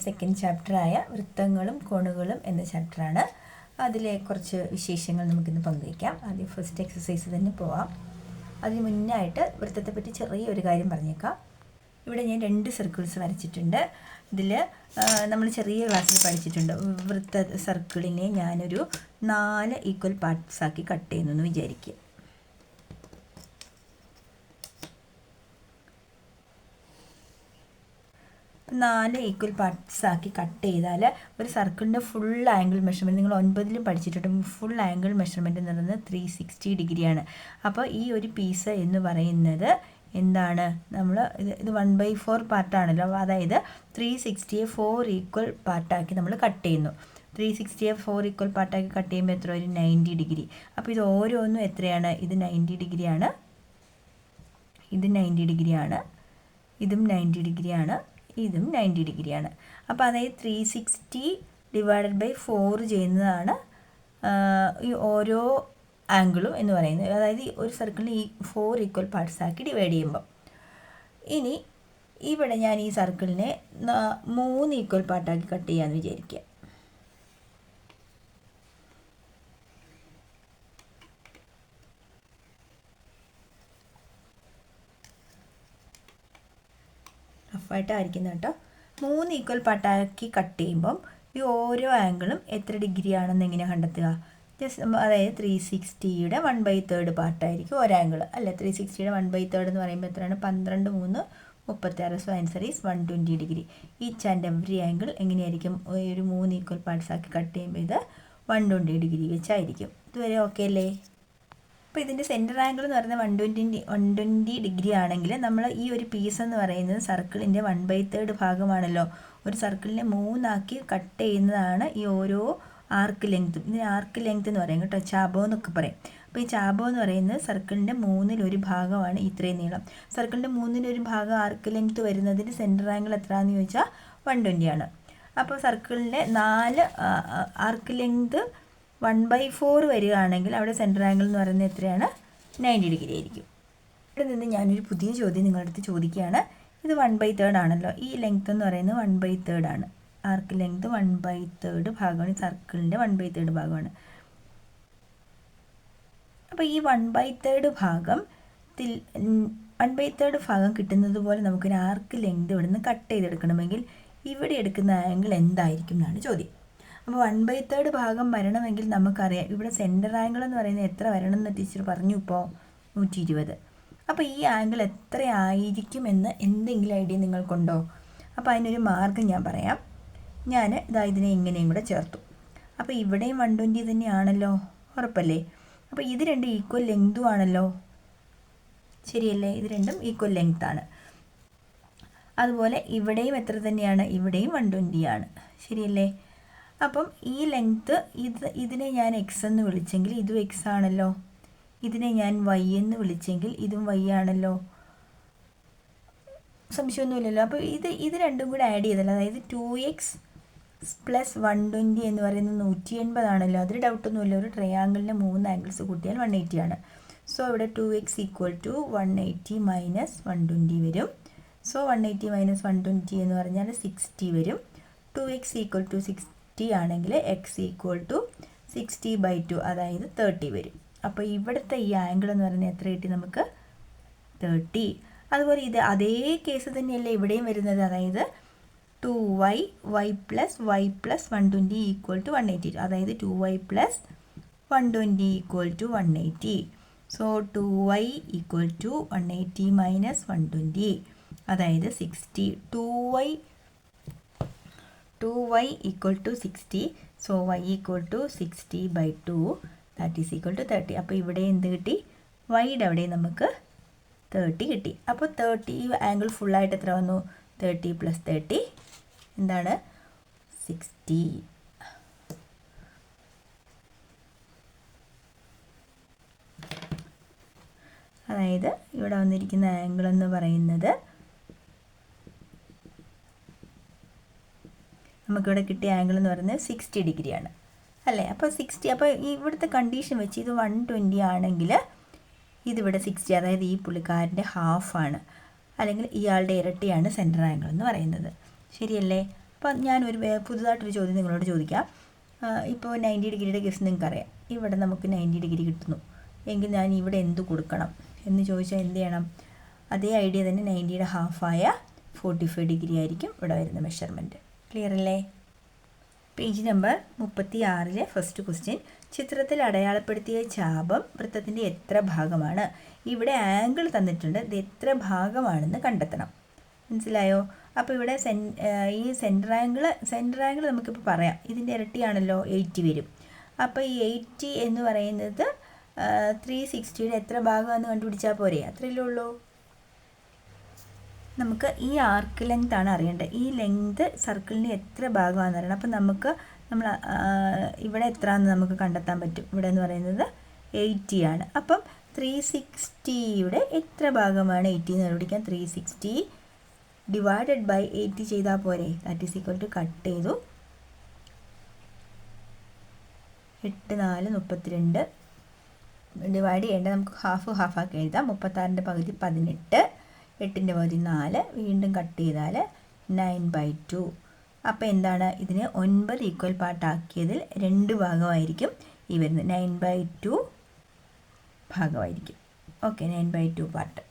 Second ചാപ്റ്ററായ വൃത്തങ്ങളും കോണുകളും എന്ന ചാപ്റ്ററാണ്. അതിലെ കുറച്ച് വിശേഷങ്ങൾ നമുക്കിന്ന് പങ്കുവയ്ക്കാം. ആദ്യം ഫസ്റ്റ് എക്സസൈസ് തന്നെ പോവാം. അതിന് മുന്നായിട്ട് വൃത്തത്തെപ്പറ്റി ചെറിയൊരു കാര്യം പറഞ്ഞേക്കാം. ഇവിടെ ഞാൻ 2 സർക്കിൾസ് വരച്ചിട്ടുണ്ട്. ഇതിൽ നമ്മൾ ചെറിയ ക്ലാസ്സിൽ പഠിച്ചിട്ടുണ്ട്. വൃത്ത സർക്കിളിനെ ഞാനൊരു 4 ഈക്വൽ പാർട്സ് ആക്കി കട്ട് ചെയ്യുന്നു എന്ന് വിചാരിക്കുക. നാല് ഈക്വൽ പാർട്സ് ആക്കി കട്ട് ചെയ്താൽ ഒരു സർക്കിളിൻ്റെ ഫുൾ ആംഗിൾ മെഷർമെൻറ്റ് നിങ്ങൾ 9ലും പഠിച്ചിട്ടുണ്ട്. ഫുൾ ആംഗിൾ മെഷർമെൻറ്റ് എന്ന് പറയുന്നത് 360 ഡിഗ്രിയാണ്. അപ്പോൾ ഈ ഒരു പീസ് എന്ന് പറയുന്നത് എന്താണ്, നമ്മൾ ഇത് 1/4 പാർട്ടാണല്ലോ. അതായത് 360യെ 4 ഈക്വൽ പാർട്ടാക്കി നമ്മൾ കട്ട് ചെയ്യുന്നു. 360യെ 4 ഈക്വൽ പാർട്ടാക്കി കട്ട് ചെയ്യുമ്പോൾ എത്ര ഒരു 90 ഡിഗ്രി. അപ്പോൾ ഇത് ഓരോന്നും എത്രയാണ്, ഇത് 90 ഡിഗ്രിയാണ്, ഇത് 90 ഡിഗ്രിയാണ്, ഇതും 90 ഡിഗ്രിയാണ്, ഇതും 90 ഡിഗ്രിയാണ്. അപ്പോൾ അതായത് 360 / 4 ചെയ്യുന്നതാണ് ഈ ഓരോ ആംഗിളും എന്ന് പറയുന്നത്. അതായത് ഒരു സർക്കിളിന് 4 ഈക്വൽ പാർട്സ് ആക്കി ഡിവൈഡ് ചെയ്യുമ്പോൾ. ഇനി ഇവിടെ ഞാൻ ഈ സർക്കിളിനെ 3 ഈക്വൽ പാർട്ടാക്കി കട്ട് ചെയ്യാമെന്ന് വിചാരിക്കുക. റഫായിട്ടായിരിക്കുന്നു കേട്ടോ. 3 ഈക്വൽ പാർട്ടാക്കി കട്ട് ചെയ്യുമ്പം ഈ ഓരോ ആംഗിളും എത്ര ഡിഗ്രി ആണെന്ന് എങ്ങനെയാണ് കണ്ടെത്തുക? ജസ്റ്റ് അതായത് 360യുടെ 1/3 പാർട്ടായിരിക്കും ഒരു ആംഗിൾ അല്ലേ. 360യുടെ 1/3 എന്ന് പറയുമ്പോൾ എത്രയാണ്, 12 3 36. So answer is 120 degree. Each and every angle എങ്ങനെയായിരിക്കും, ഒരു 3 ഈക്വൽ പാർട്സ് ആക്കി കട്ട് ചെയ്യുമ്പോൾ ഇത് 120 ഡിഗ്രി വെച്ചായിരിക്കും. ഇതുവരെ ഓക്കെ അല്ലേ? അപ്പോൾ ഇതിൻ്റെ സെൻറ്റർ ആംഗിൾ എന്ന് പറയുന്നത് 120 ഡിഗ്രി ആണെങ്കിൽ നമ്മൾ ഈ ഒരു പീസ് എന്ന് പറയുന്നത് സർക്കിളിൻ്റെ 1/3 ഭാഗമാണല്ലോ. ഒരു സർക്കിളിനെ 3 ആക്കി കട്ട് ചെയ്യുന്നതാണ് ഈ ഓരോ ആർക്ക് ലെങ്ത്തും. ഇതിന് ആർക്ക് ലെങ്ത് എന്ന് പറയും കേട്ടോ, ചാപോ എന്നൊക്കെ പറയും. അപ്പോൾ ഈ ചാപോ എന്ന് പറയുന്നത് സർക്കിളിൻ്റെ 1/3 ഭാഗമാണ് ഇത്രയും നീളം. സർക്കിളിൻ്റെ 1/3 ഭാഗം ആർക്ക് ലെങ്ത് വരുന്നതിന് സെൻറ്റർ ആംഗിൾ എത്രയാണെന്ന് ചോദിച്ചാൽ 120 ആണ്. അപ്പോൾ സർക്കിളിൻ്റെ 4 ആർക്ക് ലെങ്ത് 1/4 വരികയാണെങ്കിൽ അവിടെ സെൻറ്റർ ആംഗിൾ എന്ന് പറയുന്നത് എത്രയാണ്, 90 ഡിഗ്രി ആയിരിക്കും. ഇവിടെ നിന്ന് ഞാനൊരു പുതിയ ചോദ്യം നിങ്ങളുടെ അടുത്ത് ചോദിക്കുകയാണ്. ഇത് 1/3 ആണല്ലോ, ഈ ലെങ്ത് എന്ന് പറയുന്നത് 1/3 ആണ്. ആർക്ക് ലെങ്ത് 1/3 ഭാഗമാണ്, സർക്കിളിൻ്റെ 1/3 ഭാഗമാണ്. അപ്പോൾ ഈ 1/3 ഭാഗം കിട്ടുന്നത് പോലെ നമുക്കൊരു ആർക്ക് ലെങ്ത് ഇവിടെ നിന്ന് കട്ട് ചെയ്തെടുക്കണമെങ്കിൽ ഇവിടെ എടുക്കുന്ന ആംഗിൾ എന്തായിരിക്കും എന്നാണ് ചോദ്യം. അപ്പോൾ 1/3 ഭാഗം വരണമെങ്കിൽ നമുക്കറിയാം ഇവിടെ സെൻറ്റർ ആംഗിൾ എന്ന് പറയുന്നത് എത്ര വരണം എന്ന് ടീച്ചർ പറഞ്ഞു, ഇപ്പോൾ 120. അപ്പോൾ ഈ ആംഗിൾ എത്ര ആയിരിക്കും എന്ന് എന്തെങ്കിലും ഐഡിയ നിങ്ങൾക്കുണ്ടോ? അപ്പോൾ അതിനൊരു മാർഗ്ഗം ഞാൻ പറയാം. ഞാൻ ഇതിനെ ഇങ്ങനെയും കൂടെ ചേർത്തു. അപ്പോൾ ഇവിടെയും 120 തന്നെയാണല്ലോ, ഉറപ്പല്ലേ? അപ്പോൾ ഇത് രണ്ടും ഈക്വൽ ലെങ്തും ആണല്ലോ, ശരിയല്ലേ? ഇത് രണ്ടും ഈക്വൽ ലെങ്ത്താണ്. അതുപോലെ ഇവിടെയും എത്ര തന്നെയാണ്, ഇവിടെയും 120 ആണ്, ശരിയല്ലേ? അപ്പം ഈ ലെങ്ത്ത് ഇതിനെ ഞാൻ എക്സ് എന്ന് വിളിച്ചെങ്കിൽ ഇതും എക്സ് ആണല്ലോ. ഇതിനെ ഞാൻ വൈ എന്ന് വിളിച്ചെങ്കിൽ ഇതും വൈ ആണല്ലോ, സംശയമൊന്നുമില്ലല്ലോ. അപ്പോൾ ഇത് രണ്ടും കൂടെ ആഡ് ചെയ്തല്ലോ, അതായത് 2x + 120 എന്ന് പറയുന്നത് 180 ആണല്ലോ. അതിൽ ഡൗട്ടൊന്നുമില്ല. ഒരു ട്രയാങ്കിളിൻ്റെ 3 ആംഗിൾസ് കൂട്ടിയാൽ 180 ആണ്. സോ ഇവിടെ 2x = 180 - 120 വരും. സോ 180 - 120 എന്ന് പറഞ്ഞാൽ 60 വരും. 2x = 60 ആണെങ്കിൽ x = 60/2 അതായത് 30 വരും. അപ്പോൾ ഇവിടുത്തെ ഈ ആംഗിൾ എന്ന് പറയുന്നത് എത്ര കിട്ടി നമുക്ക്, 30. അതുപോലെ ഇത് അതേ കേസ് തന്നെയല്ലേ ഇവിടെയും വരുന്നത്. അതായത് 2y + 120 = 180. അതായത് 2y + 120 = 180. സോ 2y = 180 - 120 അതായത് 60. 2y = 60. So y = 60/2 that is equal to 30. അപ്പോൾ ഇവിടെ എന്ത് കിട്ടി, വൈയുടെ അവിടെ നമുക്ക് 30 കിട്ടി. അപ്പോൾ 30 ഈ ആംഗിൾ ഫുള്ളായിട്ട് എത്ര വന്നു, 30 + 30 എന്താണ്, 60. അതായത് ഇവിടെ വന്നിരിക്കുന്ന ആംഗിൾ എന്ന് പറയുന്നത് നമുക്കിവിടെ കിട്ടിയ ആംഗിൾ എന്ന് പറയുന്നത് 60 ഡിഗ്രിയാണ് അല്ലേ. അപ്പോൾ 60, അപ്പോൾ ഇവിടുത്തെ കണ്ടീഷൻ വെച്ച് ഇത് 120 ആണെങ്കിൽ ഇതിവിടെ 60, അതായത് ഈ പുള്ളിക്കാരൻ്റെ ഹാഫാണ് അല്ലെങ്കിൽ ഇയാളുടെ ഇരട്ടിയാണ് സെൻറ്റർ ആംഗിൾ എന്ന് പറയുന്നത്, ശരിയല്ലേ? അപ്പം ഞാനൊരു പുതുതായിട്ടൊരു ചോദ്യം നിങ്ങളോട് ചോദിക്കാം. ഇപ്പോൾ 90 ഡിഗ്രിയുടെ കേസ് നിങ്ങൾക്കറിയാം. ഇവിടെ നമുക്ക് 90 ഡിഗ്രി കിട്ടുന്നു എങ്കിൽ ഞാൻ ഇവിടെ എന്ത് കൊടുക്കണം എന്ന് ചോദിച്ചാൽ എന്ത് ചെയ്യണം? അതേ ഐഡിയ തന്നെ 90യുടെ ഹാഫായ 45 ഡിഗ്രി ആയിരിക്കും ഇവിടെ വരുന്ന മെഷർമെൻറ്റ്. ക്ലിയർ അല്ലേ? Page number 36 first question. ചിത്രത്തിൽ അടയാളപ്പെടുത്തിയ ചാപം വൃത്തത്തിൻ്റെ എത്ര ഭാഗമാണ്? ഇവിടെ ആംഗിൾ തന്നിട്ടുണ്ട്, ഇത് എത്ര ഭാഗമാണെന്ന് കണ്ടെത്തണം. മനസ്സിലായോ? അപ്പോൾ ഇവിടെ ഈ സെൻറ്റർ ആംഗിൾ നമുക്കിപ്പോൾ പറയാം. ഇതിൻ്റെ ഇരട്ടിയാണല്ലോ, 80 വരും. അപ്പോൾ ഈ 80 എന്ന് പറയുന്നത് 360യുടെ എത്ര ഭാഗമാണെന്ന് കണ്ടുപിടിച്ചാൽ പോരെ? അത്രയല്ലേ ഉള്ളൂ. നമുക്ക് ഈ ആർക്ക് ലെങ്ത് ആണ് അറിയേണ്ടത്. ഈ ലെങ്ത് സർക്കിളിന് എത്ര ഭാഗമാണെന്ന് അറിയണം. അപ്പം നമ്മൾ ഇവിടെ എത്രയാണെന്ന് നമുക്ക് കണ്ടെത്താൻ പറ്റും. ഇവിടെ എന്ന് പറയുന്നത് 80 ആണ്. അപ്പം 360യുടെ എത്ര ഭാഗമാണ് 80 എന്ന് കണ്ടുപിടിക്കാൻ 360 ഡിവൈഡഡ് ബൈ 80 ചെയ്താൽ പോരെ? That is equal to cut ചെയ്തു 8 4 32 ഡിവൈഡ് ചെയ്യേണ്ടത് നമുക്ക് ഹാഫ് എഴുതാം. 36ൻ്റെ പകുതി 18, 8ൻ്റെ പകുതി 4, വീണ്ടും കട്ട് ചെയ്താൽ 9/2. അപ്പോൾ എന്താണ്? ഇതിന് 9 ഈക്വൽ പാർട്ടാക്കിയതിൽ 2 ഭാഗമായിരിക്കും ഈ വരുന്നത്. 9/2 ഭാഗമായിരിക്കും. Okay, 9/2 part.